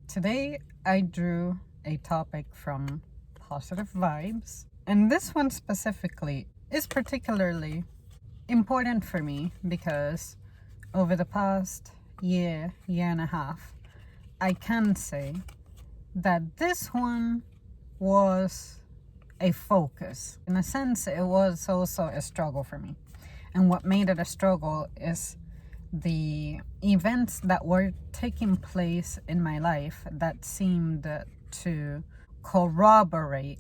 Today I drew a topic from Positive Vibes, and this one specifically is particularly important for me because over the past year and a half, I can say that this one was a focus. In a sense, it was also a struggle for me. And what made it a struggle is the events that were taking place in my life that seemed to corroborate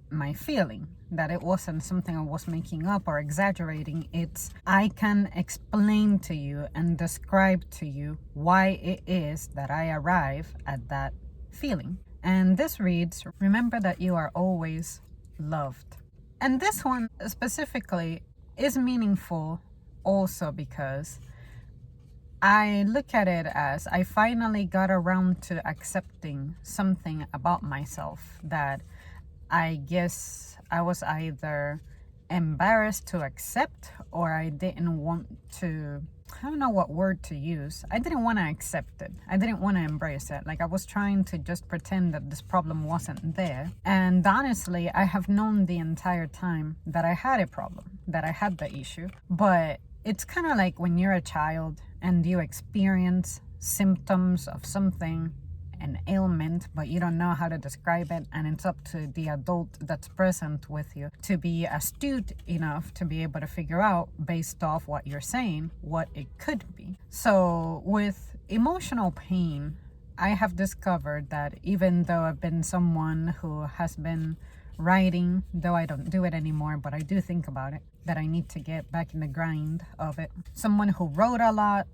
my feeling that it wasn't something I was making up or exaggerating. It's I can explain to you and describe to you why it is that I arrive at that feeling. And this reads, remember that you are always loved. And this one specifically is meaningful also because I look at it as I finally got around to accepting something about myself that I guess I was either embarrassed to accept or I didn't want to, I don't know what word to use. I didn't want to accept it. I didn't want to embrace it. Like I was trying to just pretend that this problem wasn't there. And honestly, I have known the entire time that I had a problem, that I had the issue. But it's kind of like when you're a child and you experience symptoms of something, an ailment, but you don't know how to describe it, and it's up to the adult that's present with you to be astute enough to be able to figure out, based off what you're saying, what it could be. So with emotional pain, I have discovered that even though I've been someone who has been writing, though I don't do it anymore, but I do think about it, that I need to get back in the grind of it. Someone who wrote a lot,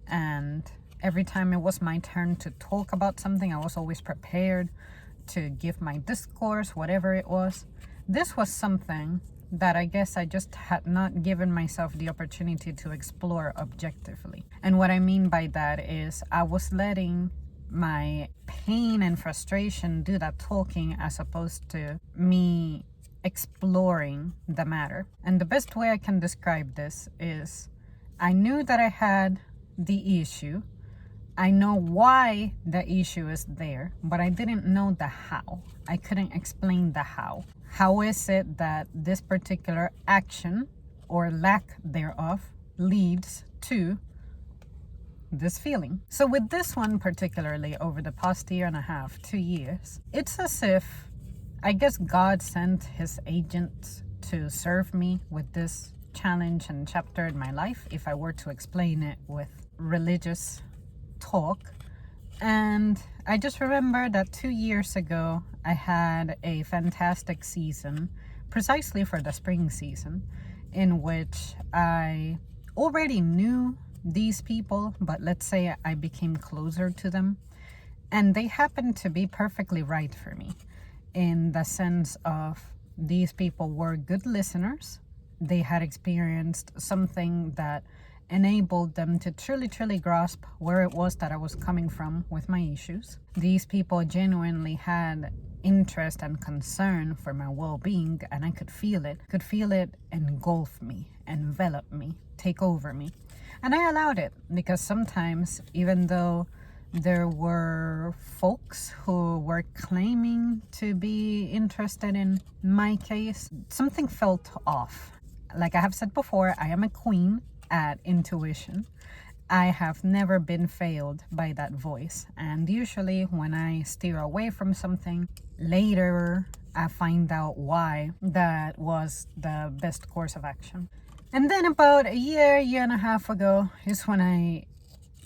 and every time it was my turn to talk about something, I was always prepared to give my discourse, whatever it was. This was something that I guess I just had not given myself the opportunity to explore objectively. And what I mean by that is I was letting my pain and frustration do that talking as opposed to me exploring the matter. And the best way I can describe this is I knew that I had the issue. I know why the issue is there, but I didn't know the how. I couldn't explain the how. How is it that this particular action or lack thereof leads to this feeling? So with this one particularly, over the past year and a half, 2 years, it's as if I guess God sent his agents to serve me with this challenge and chapter in my life, if I were to explain it with religious talk. And I just remember that 2 years ago I had a fantastic season, precisely for the spring season, in which I already knew these people, but let's say I became closer to them, and they happened to be perfectly right for me in the sense of these people were good listeners. They had experienced something that enabled them to truly grasp where it was that I was coming from with my issues. These people genuinely had interest and concern for my well-being, and I could feel it engulf me, envelop me, take over me. And I allowed it because sometimes, even though there were folks who were claiming to be interested in my case, something felt off. Like I have said before, I am a queen at intuition. I have never been failed by that voice, and usually when I steer away from something, later I find out why that was the best course of action. And then about a year and a half ago is when I,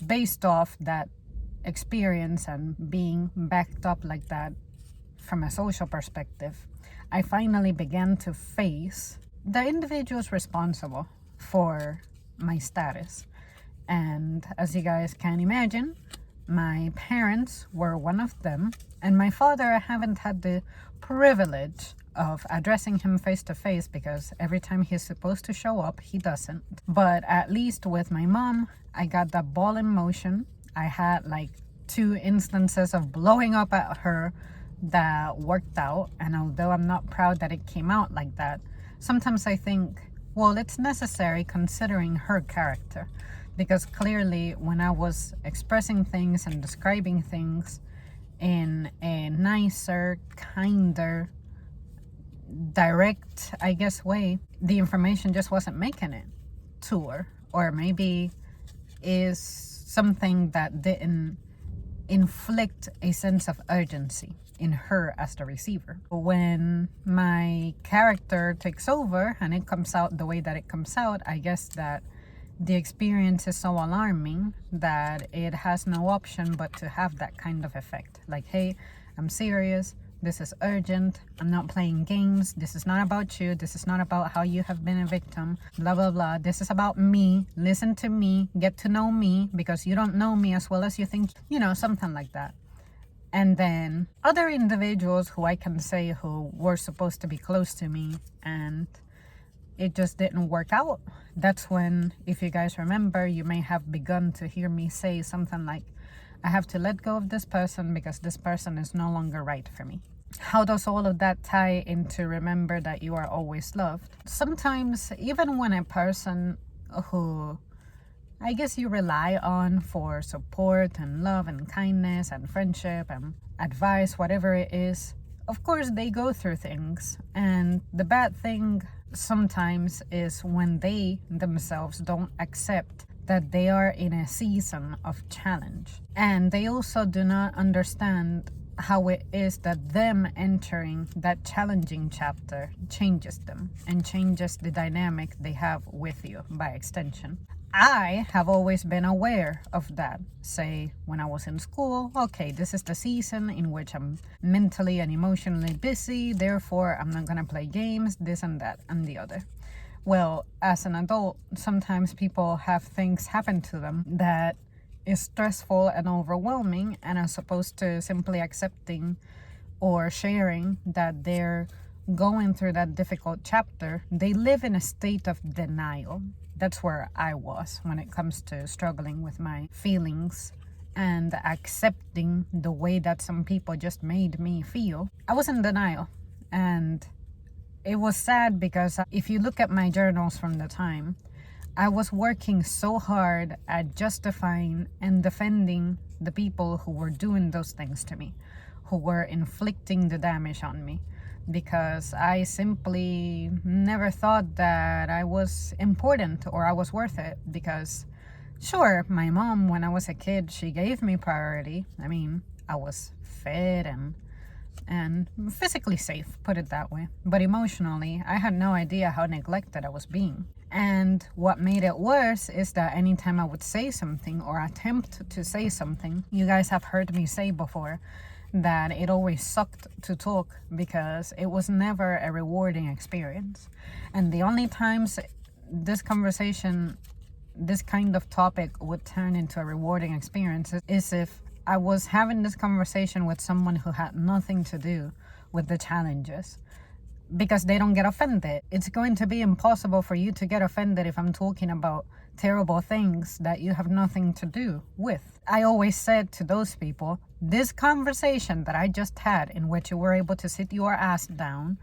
based off that experience and being backed up like that from a social perspective, I finally began to face the individuals responsible for my status. And as you guys can imagine, my parents were one of them, and my father, I haven't had the privilege of addressing him face to face because every time he's supposed to show up, he doesn't. But at least with my mom, I got that ball in motion. I had like 2 instances of blowing up at her that worked out, and although I'm not proud that it came out like that, sometimes I think, well, it's necessary considering her character because clearly when I was expressing things and describing things in a nicer, kinder, direct, I guess, way, the information just wasn't making it to her. Or maybe is something that didn't inflict a sense of urgency in her as the receiver. When my character takes over and it comes out the way that it comes out, I guess that the experience is so alarming that it has no option but to have that kind of effect. Like, hey, I'm serious. This is urgent. I'm not playing games. This is not about you. This is not about how you have been a victim. Blah, blah, blah. This is about me. Listen to me. Get to know me, because you don't know me as well as you think. Something like that. And then other individuals who I can say who were supposed to be close to me and it just didn't work out. That's when, if you guys remember, you may have begun to hear me say something like, I have to let go of this person because this person is no longer right for me. How does all of that tie into remember that you are always loved? Sometimes, even when a person who I guess you rely on for support and love and kindness and friendship and advice, whatever it is, of course they go through things. And the bad thing sometimes is when they themselves don't accept that they are in a season of challenge. And they also do not understand how it is that them entering that challenging chapter changes them and changes the dynamic they have with you by extension. I have always been aware of that. Say, when I was in school, okay, this is the season in which I'm mentally and emotionally busy, therefore I'm not gonna play games, this and that and the other. Well, as an adult, sometimes people have things happen to them that is stressful and overwhelming, and as opposed to simply accepting or sharing that they're going through that difficult chapter, they live in a state of denial. That's where I was when it comes to struggling with my feelings and accepting the way that some people just made me feel. I was in denial, and it was sad because if you look at my journals from the time, I was working so hard at justifying and defending the people who were doing those things to me, who were inflicting the damage on me, because I simply never thought that I was important or I was worth it. Because sure, my mom, when I was a kid, she gave me priority. I mean, I was fed and physically safe, put it that way. But emotionally, I had no idea how neglected I was being. And what made it worse is that anytime I would say something or attempt to say something, you guys have heard me say before that it always sucked to talk because it was never a rewarding experience. And the only times this conversation, this kind of topic would turn into a rewarding experience is if I was having this conversation with someone who had nothing to do with the challenges, because they don't get offended. It's going to be impossible for you to get offended if I'm talking about terrible things that you have nothing to do with. I always said to those people, this conversation that I just had, in which you were able to sit your ass down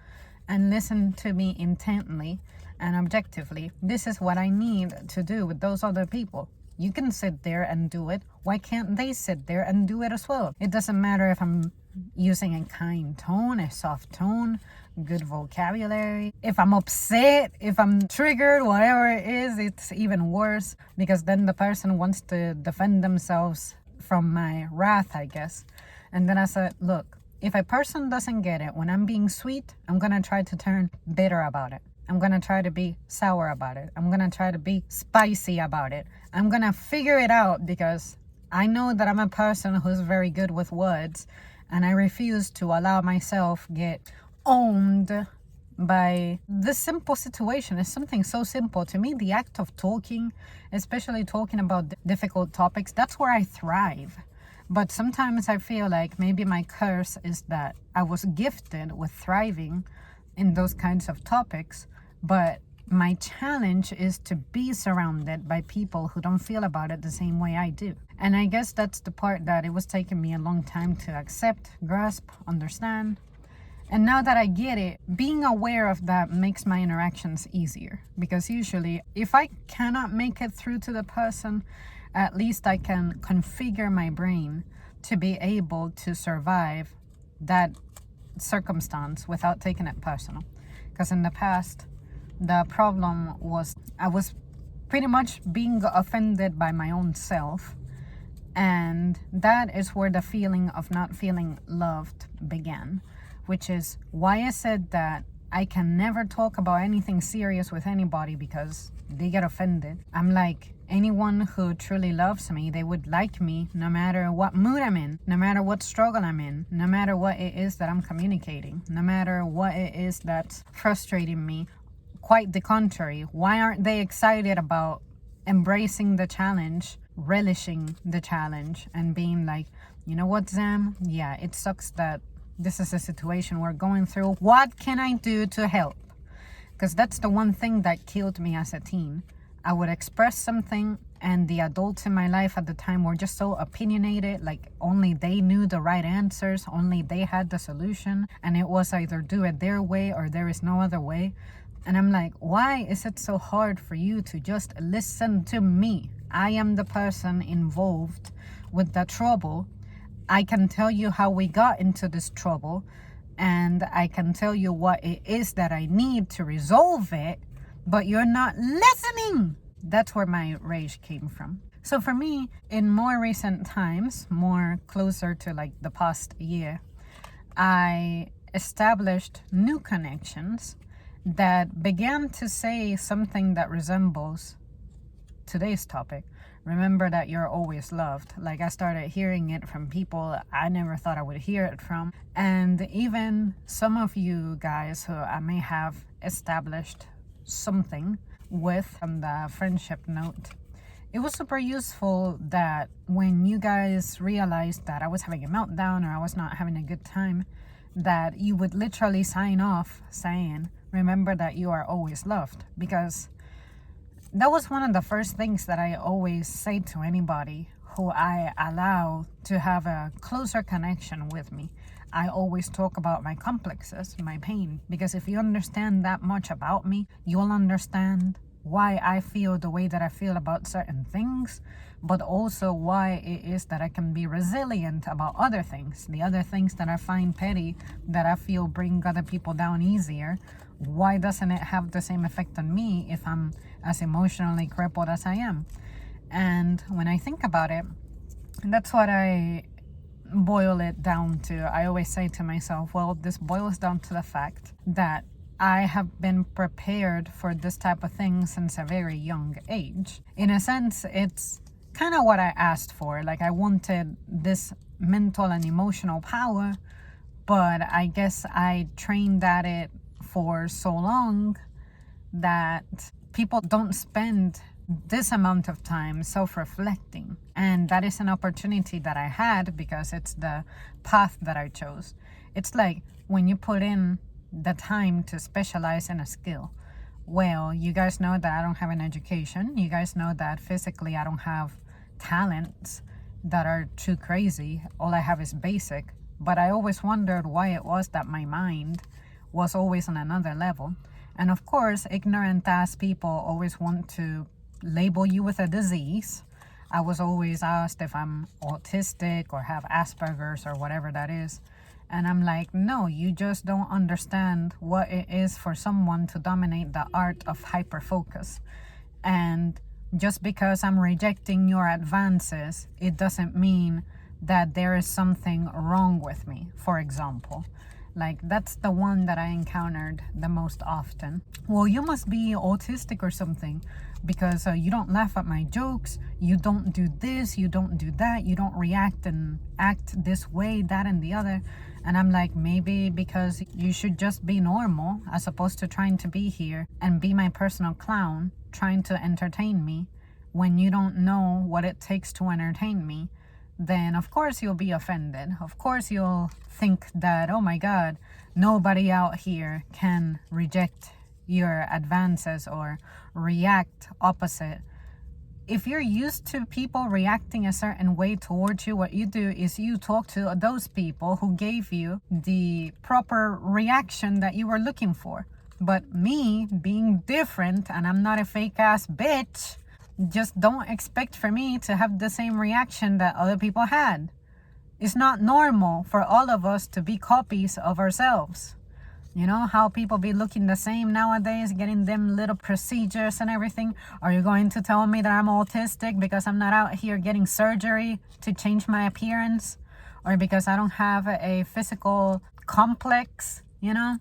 and listen to me intently and objectively, this is what I need to do with those other people. You can sit there and do it. Why can't they sit there and do it as well? It doesn't matter if I'm using a kind tone, a soft tone, good vocabulary. If I'm upset, if I'm triggered, whatever it is, it's even worse, because then the person wants to defend themselves from my wrath, I guess. And then I said, look, if a person doesn't get it when I'm being sweet, I'm gonna try to turn bitter about it. I'm gonna try to be sour about it. I'm gonna try to be spicy about it. I'm gonna figure it out, because I know that I'm a person who's very good with words, and I refuse to allow myself get owned by this simple situation. It's something so simple. To me, the act of talking, especially talking about difficult topics, that's where I thrive. But sometimes I feel like maybe my curse is that I was gifted with thriving in those kinds of topics, but my challenge is to be surrounded by people who don't feel about it the same way I do. And I guess that's the part that it was taking me a long time to accept, grasp, understand. And now that I get it, being aware of that makes my interactions easier. Because usually, if I cannot make it through to the person, at least I can configure my brain to be able to survive that circumstance without taking it personal. Because in the past, the problem was I was pretty much being offended by my own self. And that is where the feeling of not feeling loved began, which is why I said that I can never talk about anything serious with anybody because they get offended. I'm like, anyone who truly loves me, they would like me no matter what mood I'm in, no matter what struggle I'm in, no matter what it is that I'm communicating, no matter what it is that's frustrating me. Quite the contrary. Why aren't they excited about embracing the challenge, relishing the challenge, and being like, you know what, Zam? Yeah, it sucks that this is a situation we're going through. What can I do to help? Because that's the one thing that killed me as a teen. I would express something, and the adults in my life at the time were just so opinionated, like only they knew the right answers, only they had the solution, and it was either do it their way or there is no other way. And I'm like, why is it so hard for you to just listen to me? I am the person involved with the trouble. I can tell you how we got into this trouble, and I can tell you what it is that I need to resolve it, but you're not listening. That's where my rage came from. So for me, in more recent times, more closer to like the past year, I established new connections that began to say something that resembles today's topic. Remember that you're always loved. Like, I started hearing it from people I never thought I would hear it from. And even some of you guys who I may have established something with on the friendship note. It was super useful that when you guys realized that I was having a meltdown or I was not having a good time, that you would literally sign off saying, remember that you are always loved. Because that was one of the first things that I always say to anybody who I allow to have a closer connection with me. I always talk about my complexes, my pain, because if you understand that much about me, you'll understand why I feel the way that I feel about certain things, but also why it is that I can be resilient about other things. The other things that I find petty, that I feel bring other people down easier, why doesn't it have the same effect on me if I'm as emotionally crippled as I am? And when I think about it, that's what I boil it down to. I always say to myself, well, this boils down to the fact that I have been prepared for this type of thing since a very young age. In a sense, it's kind of what I asked for. Like, I wanted this mental and emotional power, but I guess I trained at it for so long that people don't spend this amount of time self-reflecting. And that is an opportunity that I had because it's the path that I chose. It's like when you put in the time to specialize in a skill. Well, you guys know that I don't have an education. You guys know that physically I don't have talents that are too crazy. All I have is basic. But I always wondered why it was that my mind was always on another level. And of course, ignorant ass people always want to label you with a disease. I was always asked if I'm autistic or have Asperger's or whatever that is. And I'm like, no, you just don't understand what it is for someone to dominate the art of hyperfocus. And just because I'm rejecting your advances, it doesn't mean that there is something wrong with me, for example. Like, that's the one that I encountered the most often. Well, you must be autistic or something because you don't laugh at my jokes, you don't do this, you don't do that, you don't react and act this way, that and the other. And I'm like, maybe because you should just be normal as opposed to trying to be here and be my personal clown, trying to entertain me when you don't know what it takes to entertain me. Then of course you'll be offended. Of course you'll think that, oh my God, nobody out here can reject your advances or react opposite if you're used to people reacting a certain way towards you, what you do is you talk to those people who gave you the proper reaction that you were looking for. But me being different, and I'm not a fake ass bitch, just don't expect for me to have the same reaction that other people had. It's not normal for all of us to be copies of ourselves. You know how people be looking the same nowadays, getting them little procedures and everything? Are you going to tell me that I'm autistic because I'm not out here getting surgery to change my appearance? Or because I don't have a physical complex, you know?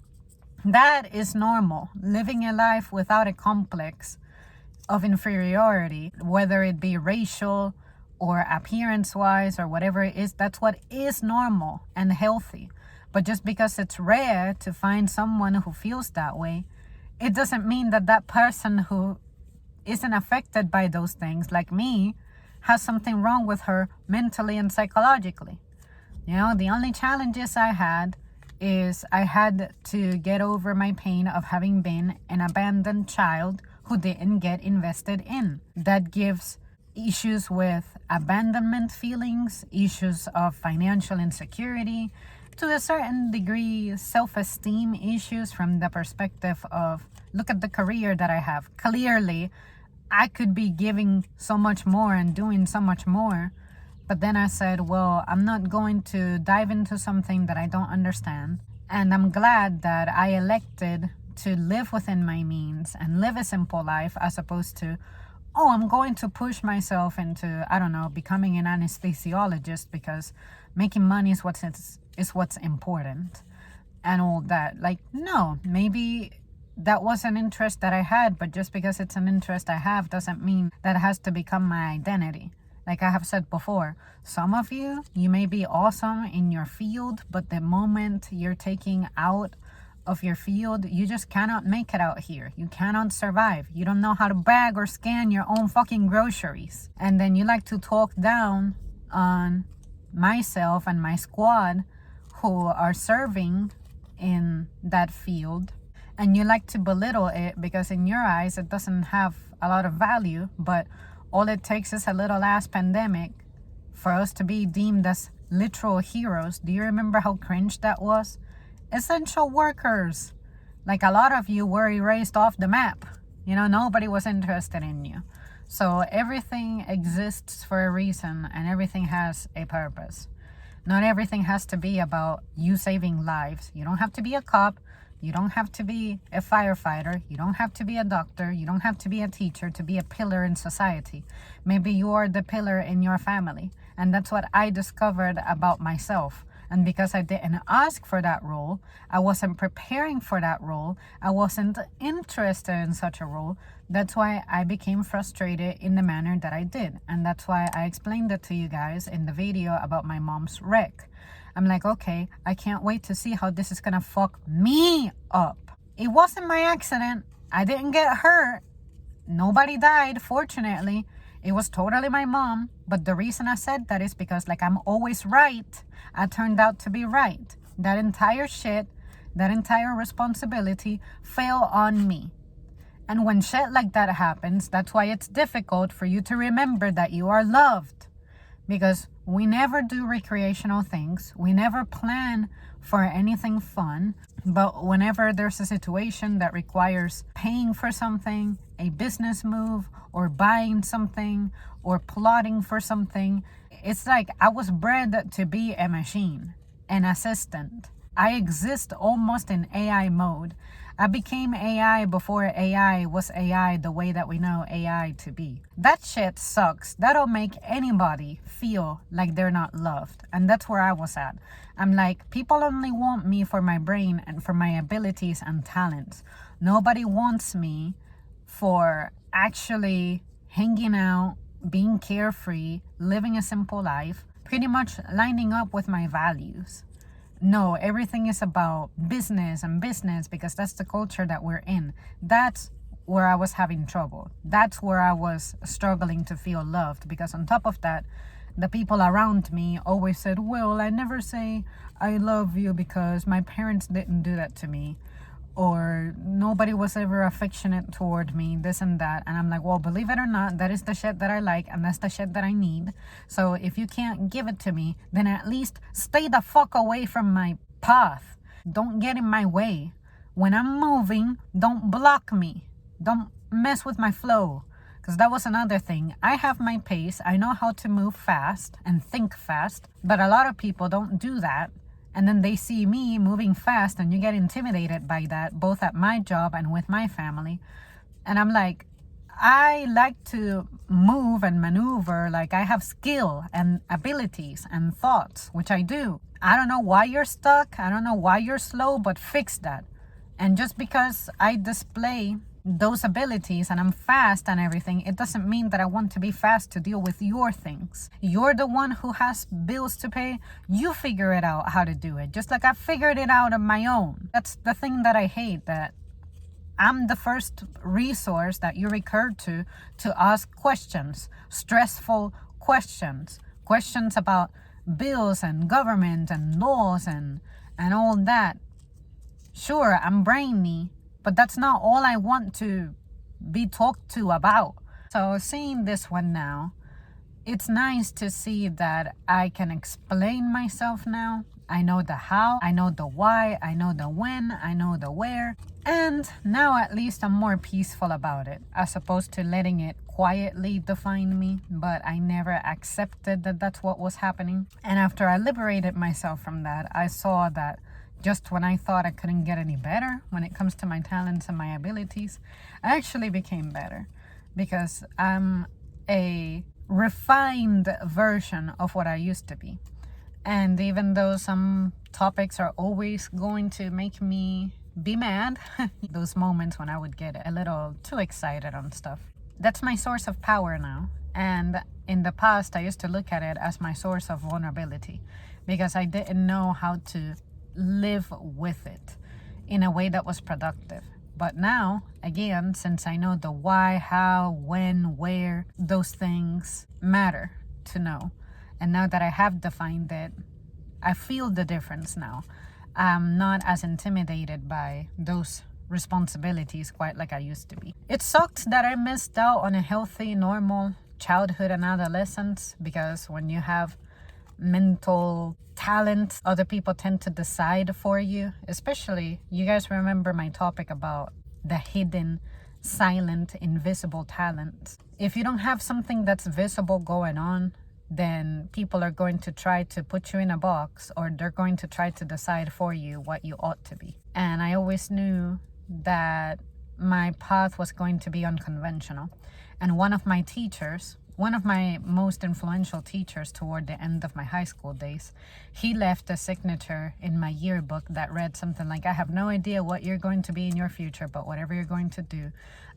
That is normal. Living a life without a complex of inferiority, whether it be racial or appearance-wise or whatever it is, that's what is normal and healthy. But just because it's rare to find someone who feels that way, it doesn't mean that that person who isn't affected by those things, like me, has something wrong with her mentally and psychologically. You know, the only challenges I had is I had to get over my pain of having been an abandoned child who didn't get invested in. That gives issues with abandonment feelings, issues of financial insecurity, to a certain degree, self-esteem issues from the perspective of, look at the career that I have. Clearly, I could be giving so much more and doing so much more. But then I said, well, I'm not going to dive into something that I don't understand. And I'm glad that I elected to live within my means and live a simple life, as opposed to, oh, I'm going to push myself into, I don't know, becoming an anesthesiologist because making money is what's important and all that. Like, no, maybe that was an interest that I had, but just because it's an interest I have doesn't mean that it has to become my identity. Like I have said before, some of you may be awesome in your field, but the moment you're taking out of your field, you just cannot make it out here. You cannot survive. You don't know how to bag or scan your own fucking groceries. And then you like to talk down on myself and my squad who are serving in that field, and you like to belittle it because in your eyes it doesn't have a lot of value, but all it takes is a little ass pandemic for us to be deemed as literal heroes. Do you remember how cringe that was? Essential workers. Like, a lot of you were erased off the map. You know, nobody was interested in you. So everything exists for a reason, and everything has a purpose. Not everything has to be about you saving lives. You don't have to be a cop. You don't have to be a firefighter. You don't have to be a doctor. You don't have to be a teacher to be a pillar in society. Maybe you are the pillar in your family. And that's what I discovered about myself. And because I didn't ask for that role, I wasn't preparing for that role, I wasn't interested in such a role, that's why I became frustrated in the manner that I did. And that's why I explained it to you guys in the video about my mom's wreck. I'm like, okay, I can't wait to see how this is gonna fuck me up. It wasn't my accident. I didn't get hurt. Nobody died, fortunately. It was totally my mom. But the reason I said that is because, like, I'm always right. I turned out to be right. That entire shit, that entire responsibility fell on me. And when shit like that happens, that's why it's difficult for you to remember that you are loved. Because we never do recreational things. We never plan for anything fun. But whenever there's a situation that requires paying for something, a business move, or buying something, or plotting for something, it's like I was bred to be a machine, an assistant. I exist almost in AI mode. I became AI before AI was AI the way that we know AI to be. That shit sucks. That'll make anybody feel like they're not loved. And that's where I was at. I'm like, people only want me for my brain and for my abilities and talents. Nobody wants me for actually hanging out, being carefree, living a simple life, pretty much lining up with my values. No, everything is about business and business because that's the culture that we're in. That's where I was having trouble. That's where I was struggling to feel loved, because on top of that, the people around me always said, well, I never say I love you because my parents didn't do that to me. or nobody was ever affectionate toward me, this and that. And I'm like, well, believe it or not, that is the shit that I like, and that's the shit that I need. So if you can't give it to me, then at least stay the fuck away from my path. Don't get in my way. When I'm moving, don't block me. Don't mess with my flow. Because that was another thing. I have my pace. I know how to move fast and think fast. But a lot of people don't do that. And then they see me moving fast, and you get intimidated by that, both at my job and with my family. And I'm like, I like to move and maneuver like I have skill and abilities and thoughts, which I do. I don't know why you're stuck. I don't know why you're slow, but fix that. And just because I display those abilities and I'm fast and everything, it doesn't mean that I want to be fast to deal with your things. You're the one who has bills to pay. You figure it out how to do it, just like I figured it out on my own. That's the thing that I hate, that I'm the first resource that you recur to ask questions, stressful questions, questions about bills and government and laws and all that. Sure, I'm brainy, but that's not all I want to be talked to about. So seeing this one now, it's nice to see that I can explain myself now. I know the how, I know the why, I know the when, I know the where. And now at least I'm more peaceful about it, as opposed to letting it quietly define me. But I never accepted that that's what was happening. And after I liberated myself from that, I saw that just when I thought I couldn't get any better when it comes to my talents and my abilities, I actually became better, because I'm a refined version of what I used to be. And even though some topics are always going to make me be mad, those moments when I would get a little too excited on stuff, that's my source of power now. And in the past, I used to look at it as my source of vulnerability, because I didn't know how to live with it in a way that was productive. But now, again, since I know the why, how, when, where, those things matter to know. And now that I have defined it, I feel the difference now. I'm not as intimidated by those responsibilities quite like I used to be. It sucked that I missed out on a healthy, normal childhood and adolescence, because when you have mental talent, other people tend to decide for you. Especially, you guys remember my topic about the hidden, silent, invisible talent. If you don't have something that's visible going on, then people are going to try to put you in a box, or they're going to try to decide for you what you ought to be. And I always knew that my path was going to be unconventional. And one of my most influential teachers toward the end of my high school days, he left a signature in my yearbook that read something like, I have no idea what you're going to be in your future, but whatever you're going to do,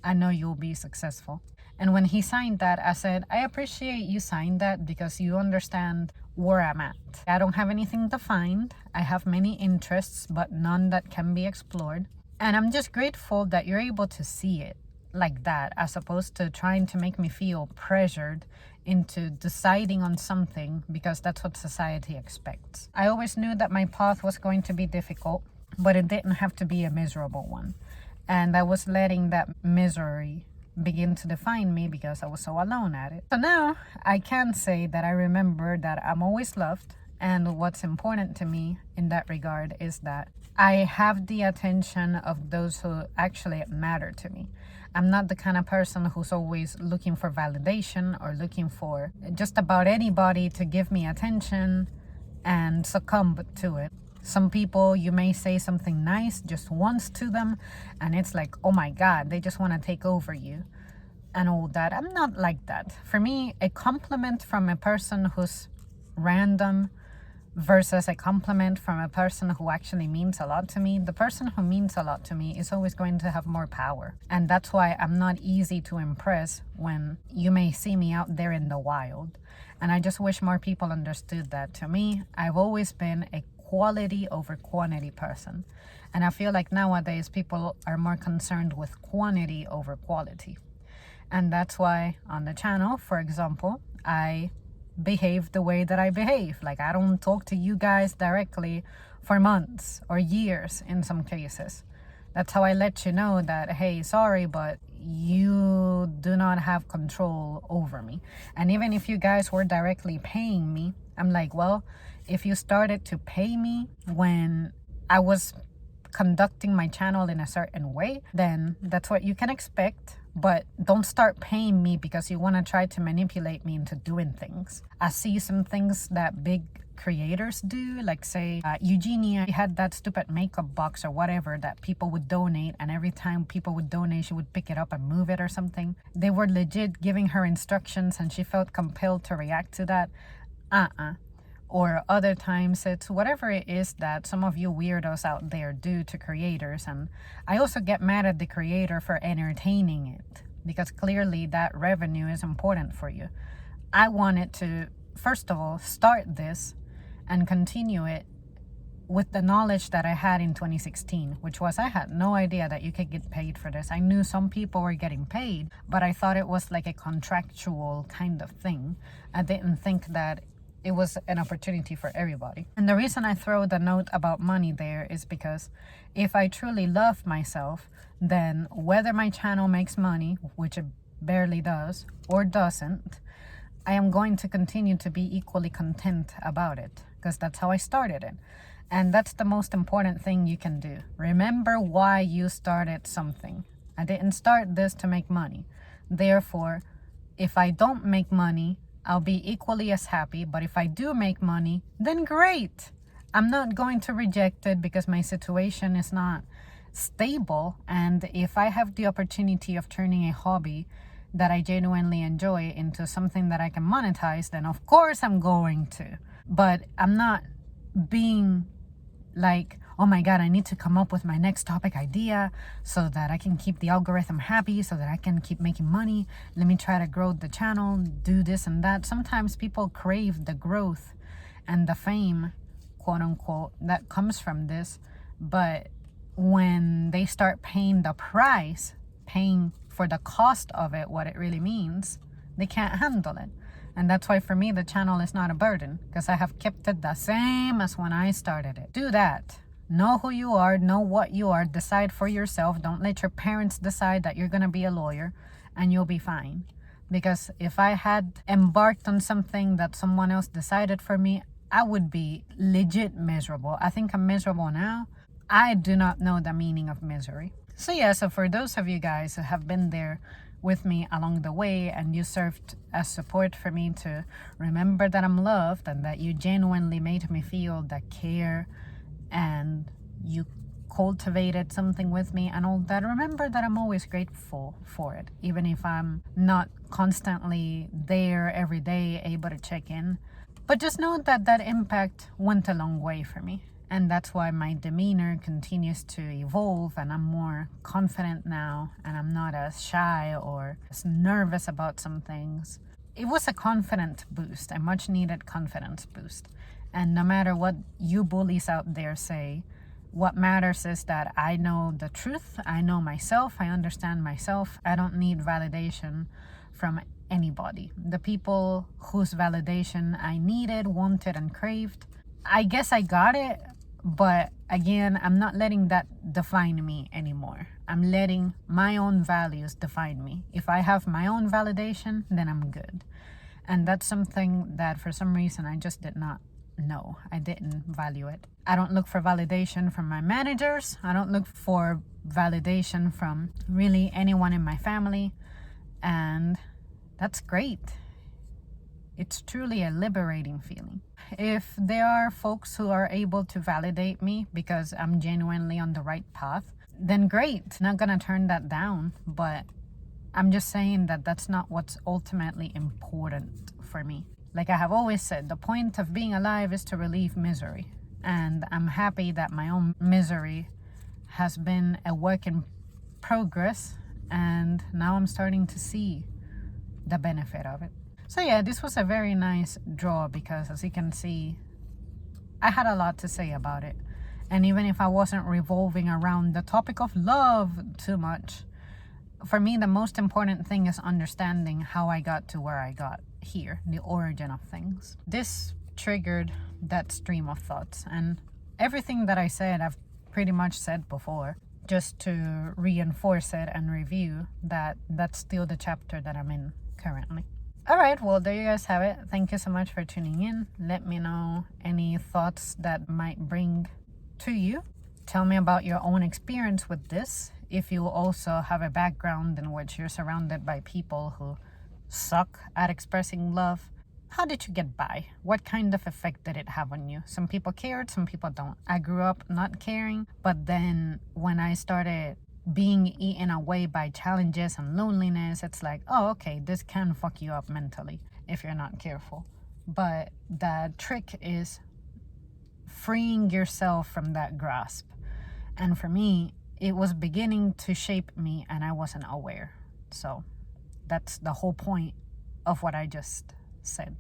I know you'll be successful. And when he signed that, I said, I appreciate you signed that, because you understand where I'm at. I don't have anything defined. I have many interests, but none that can be explored. And I'm just grateful that you're able to see it like that, as opposed to trying to make me feel pressured into deciding on something because that's what society expects. I always knew that my path was going to be difficult, but it didn't have to be a miserable one. And I was letting that misery begin to define me because I was so alone at it. So now I can say that I remember that I'm always loved. And what's important to me in that regard is that I have the attention of those who actually matter to me. I'm not the kind of person who's always looking for validation or looking for just about anybody to give me attention and succumb to it. Some people, you may say something nice just once to them, and it's like, oh my God, they just want to take over you and all that. I'm not like that. For me, a compliment from a person who's random versus a compliment from a person who actually means a lot to me, the person who means a lot to me is always going to have more power. And that's why I'm not easy to impress when you may see me out there in the wild. And I just wish more people understood that. To me, I've always been a quality over quantity person. And I feel like nowadays people are more concerned with quantity over quality. And that's why on the channel, for example, I behave the way that I behave. Like, I don't talk to you guys directly for months or years in some cases, That's how I let you know that, hey, sorry, but you do not have control over me. And even if you guys were directly paying me, I'm like, well, if you started to pay me when I was conducting my channel in a certain way, then that's what you can expect. But don't start paying me because you want to try to manipulate me into doing things. I see some things that big creators do, like say Eugenia had that stupid makeup box or whatever that people would donate, and every time people would donate she would pick it up and move it or something. They were legit giving her instructions and she felt compelled to react to that. Or other times it's whatever it is that some of you weirdos out there do to creators. And I also get mad at the creator for entertaining it, because clearly that revenue is important for you. I wanted to, first of all, start this and continue it with the knowledge that I had in 2016, which was I had no idea that you could get paid for this. I knew some people were getting paid, but I thought it was like a contractual kind of thing. I didn't think that it was an opportunity for everybody. And the reason I throw the note about money there is because if I truly love myself, then whether my channel makes money, which it barely does, or doesn't, I am going to continue to be equally content about it, because that's how I started it. And that's the most important thing you can do. Remember why you started something. I didn't start this to make money. Therefore, if I don't make money, I'll be equally as happy. But if I do make money, then great. I'm not going to reject it because my situation is not stable. And if I have the opportunity of turning a hobby that I genuinely enjoy into something that I can monetize, then of course I'm going to. But I'm not being like, oh my God, I need to come up with my next topic idea so that I can keep the algorithm happy, so that I can keep making money. Let me try to grow the channel, do this and that. Sometimes people crave the growth and the fame, quote unquote, that comes from this. But when they start paying the price, paying for the cost of it, what it really means, they can't handle it. And that's why for me the channel is not a burden, because I have kept it the same as when I started it. Do that. Know who you are, know what you are, decide for yourself. Don't let your parents decide that you're going to be a lawyer, and you'll be fine. Because if I had embarked on something that someone else decided for me, I would be legit miserable. I think I'm miserable now. I do not know the meaning of misery. So yeah, so for those of you guys who have been there with me along the way, and you served as support for me to remember that I'm loved, and that you genuinely made me feel that care, and you cultivated something with me and all that, remember that I'm always grateful for it, even if I'm not constantly there every day able to check in. But just know that that impact went a long way for me. And that's why my demeanor continues to evolve, and I'm more confident now, and I'm not as shy or as nervous about some things. It was a confidence boost, a much needed confidence boost. And no matter what you bullies out there say, what matters is that I know the truth, I know myself, I understand myself. I don't need validation from anybody. The people whose validation I needed, wanted, and craved, I guess I got it. But again, I'm not letting that define me anymore. I'm letting my own values define me. If I have my own validation, then I'm good. And that's something that for some reason I just did not know. I didn't value it. I don't look for validation from my managers. I don't look for validation from really anyone in my family. And that's great. It's truly a liberating feeling. If there are folks who are able to validate me because I'm genuinely on the right path, then great. Not gonna turn that down, but I'm just saying that that's not what's ultimately important for me. Like I have always said, the point of being alive is to relieve misery. And I'm happy that my own misery has been a work in progress, and now I'm starting to see the benefit of it. So yeah, this was a very nice draw because, as you can see, I had a lot to say about it. And even if I wasn't revolving around the topic of love too much, for me the most important thing is understanding how I got to where I got here, the origin of things. This triggered that stream of thoughts, and everything that I said I've pretty much said before. just to reinforce it and review that that's still the chapter that I'm in currently. All right, well, there you guys have it. Thank you so much for tuning in. Let me know any thoughts that might bring to you. Tell me about your own experience with this. If you also have a background in which you're surrounded by people who suck at expressing love, how did you get by? What kind of effect did it have on you? Some people cared, some people don't. I grew up not caring, but then when I started being eaten away by challenges and loneliness, it's like, oh, okay, this can fuck you up mentally if you're not careful. But the trick is freeing yourself from that grasp. And for me, it was beginning to shape me and I wasn't aware. So that's the whole point of what I just said.